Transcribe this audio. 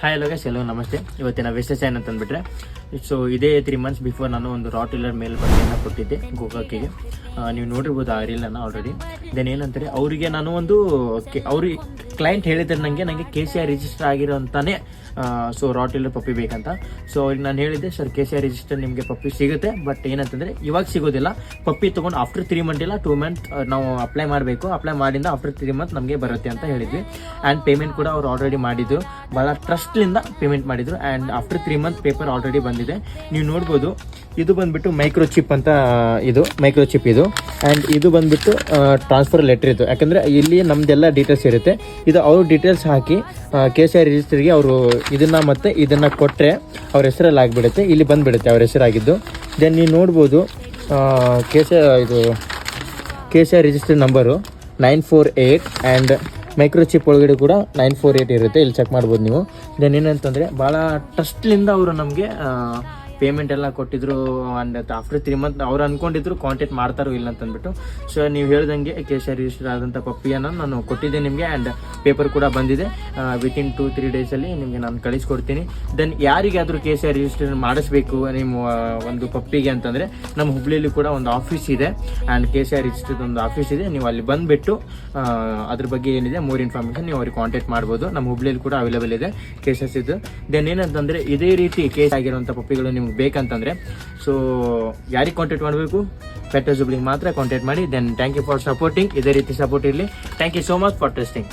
Hi hello guys, ಎಲ್ಲರಿಗೂ ನಮಸ್ತೆ. ಇವತ್ತಿನ ವಿಶೇಷ ಏನಂತ ಅಂದ್ಬಿಟ್ರೆ, ಸೊ ಇದೇ 3 months ಬಿಫೋರ್ ನಾನು ಒಂದು ರಾಟಿಲರ್ ಮೇಲ್ ಬಟ್ಟೆಯನ್ನು ಕೊಟ್ಟಿದ್ದೆ ಗೋಕಾಕಿಗೆ. ನೀವು ನೋಡಿರ್ಬೋದು ಆ ರೀಲನ್ನು ಆಲ್ರೆಡಿ. ದೆನ್ ಏನಂತಾರೆ, ಅವರಿಗೆ ನಾನು ಒಂದು ಅವ್ರಿಗೆ ಕ್ಲೈಂಟ್ ಹೇಳಿದ್ರೆ ನನಗೆ KCI ರಿಜಿಸ್ಟರ್ ಆಗಿರೋಂತಾನೆ ಸೊ ರಾಟಿಲರ್ ಪಪ್ಪಿ ಬೇಕಂತ. ಸೊ ಅವ್ರಿಗೆ ನಾನು ಹೇಳಿದ್ದೆ, ಸರ್ KCI ರಿಜಿಸ್ಟರ್ ನಿಮಗೆ ಪಪ್ಪಿ ಸಿಗುತ್ತೆ, ಬಟ್ ಏನಂತಂದರೆ ಇವಾಗ ಸಿಗೋದಿಲ್ಲ. ಪಪ್ಪಿ ತೊಗೊಂಡು ಆಫ್ಟರ್ 3 months ಇಲ್ಲ 2 months ನಾವು ಅಪ್ಲೈ ಮಾಡಬೇಕು. ಅಪ್ಲೈ ಮಾಡಿಂದ ಆಫ್ಟರ್ 3 months ನಮಗೆ ಬರುತ್ತೆ ಅಂತ ಹೇಳಿದ್ವಿ. ಆ್ಯಂಡ್ ಪೇಮೆಂಟ್ ಕೂಡ ಅವ್ರು ಆಲ್ರೆಡಿ ಮಾಡಿದ್ರು, ಭಾಳ ಟ್ರಸ್ಟ್ಲಿಂದ ಪೇಮೆಂಟ್ ಮಾಡಿದ್ರು. And after 3 months paper already ಬಂದಿದೆ. ನೀವು ನೋಡ್ಬೋದು, ಇದು ಬಂದುಬಿಟ್ಟು ಮೈಕ್ರೋಚಿಪ್ ಅಂತ, ಇದು ಮೈಕ್ರೋಚಿಪ್ ಇದು. ಆ್ಯಂಡ್ ಇದು ಬಂದುಬಿಟ್ಟು ಟ್ರಾನ್ಸ್ಫರ್ ಲೆಟ್ರ್ ಇದು. ಯಾಕಂದರೆ ಇಲ್ಲಿ ನಮ್ಮದೆಲ್ಲ ಡೀಟೇಲ್ಸ್ ಇರುತ್ತೆ. ಇದು ಅವ್ರ ಡೀಟೇಲ್ಸ್ ಹಾಕಿ KCI ರಿಜಿಸ್ಟರ್ಗೆ ಅವರು ಇದನ್ನು ಮತ್ತು ಇದನ್ನು ಕೊಟ್ಟರೆ ಅವ್ರ ಹೆಸರಲ್ಲಿ ಆಗಿಬಿಡುತ್ತೆ, ಇಲ್ಲಿ ಬಂದುಬಿಡುತ್ತೆ ಅವ್ರ ಹೆಸರಾಗಿದ್ದು. ದೆನ್ ನೀವು ನೋಡ್ಬೋದು, KCI register number 948 and microchip ಒಳಗಡೆ ಕೂಡ 948 ಇರುತ್ತೆ. ಇಲ್ಲಿ ಚೆಕ್ ಮಾಡ್ಬೋದು ನೀವು. ದೆನ್ ಏನಂತಂದರೆ, ಭಾಳ ಟ್ರಸ್ಟ್ಲಿಂದ ಅವರು ನಮಗೆ ಪೇಮೆಂಟ್ ಎಲ್ಲ ಕೊಟ್ಟಿದ್ರು. ಆ್ಯಂಡ್ ಆಫ್ಟರ್ 3 months ಅವ್ರು ಅಂದ್ಕೊಂಡಿದ್ರು ಕಾಂಟ್ಯಾಕ್ಟ್ ಮಾಡ್ತಾರೋ ಇಲ್ಲ ಅಂತಂದ್ಬಿಟ್ಟು. ಸೊ ನೀವು ಹೇಳ್ದಂಗೆ KCI ರಿಜಿಸ್ಟರ್ ಆದಂಥ ಪಪ್ಪಿಯನ್ನು ನಾನು ಕೊಟ್ಟಿದ್ದೆ ನಿಮಗೆ. ಆ್ಯಂಡ್ ಪೇಪರ್ ಕೂಡ ಬಂದಿದೆ. ವಿತಿನ್ 2-3 ಡೇಸಲ್ಲಿ ನಿಮಗೆ ನಾನು ಕಳಿಸ್ಕೊಡ್ತೀನಿ. ದೆನ್ ಯಾರಿಗಾದರೂ KCI ರಿಜಿಸ್ಟರ್ ಮಾಡಿಸ್ಬೇಕು ನಿಮ್ಮ ಒಂದು ಪಪ್ಪಿಗೆ ಅಂತಂದರೆ, ನಮ್ಮ ಹುಬ್ಳಿಯಲ್ಲಿ ಕೂಡ ಒಂದು ಆಫೀಸ್ ಇದೆ. ಆ್ಯಂಡ್ KCI ರಿಜಿಸ್ಟರ್ದು ಒಂದು ಆಫೀಸ್ ಇದೆ. ನೀವು ಅಲ್ಲಿ ಬಂದುಬಿಟ್ಟು ಅದ್ರ ಬಗ್ಗೆ ಏನಿದೆ ಮೋರ್ ಇನ್ಫಾರ್ಮೇಷನ್ ನೀವು ಅವ್ರಿಗೆ ಕಾಂಟ್ಯಾಕ್ಟ್ ಮಾಡ್ಬೋದು. ನಮ್ಮ ಹುಬ್ಳಿಯಲ್ಲಿ ಕೂಡ ಅವೈಲೇಬಲ್ ಇದೆ KCI ಇದು. ದೆನ್ ಏನಂತಂದರೆ, ಇದೇ ರೀತಿ ಕೇಸ್ ಆಗಿರುವಂಥ ಪಪ್ಪಿಗಳು ನಿಮ್ಗೆ ಬೇಕಂತಂದರೆ, ಸೊ ಯಾರಿಗೆ ಕಾಂಟ್ಯಾಕ್ಟ್ ಮಾಡಬೇಕು? ಪೆಟ್ ಹಸ್ ಹುಬ್ಳಿಗೆ ಮಾತ್ರ ಕಾಂಟ್ಯಾಕ್ಟ್ ಮಾಡಿ. Then thank you for supporting. ಇದೇ ರೀತಿ ಸಪೋರ್ಟ್ ಇರಲಿ. Thank you so much for trusting.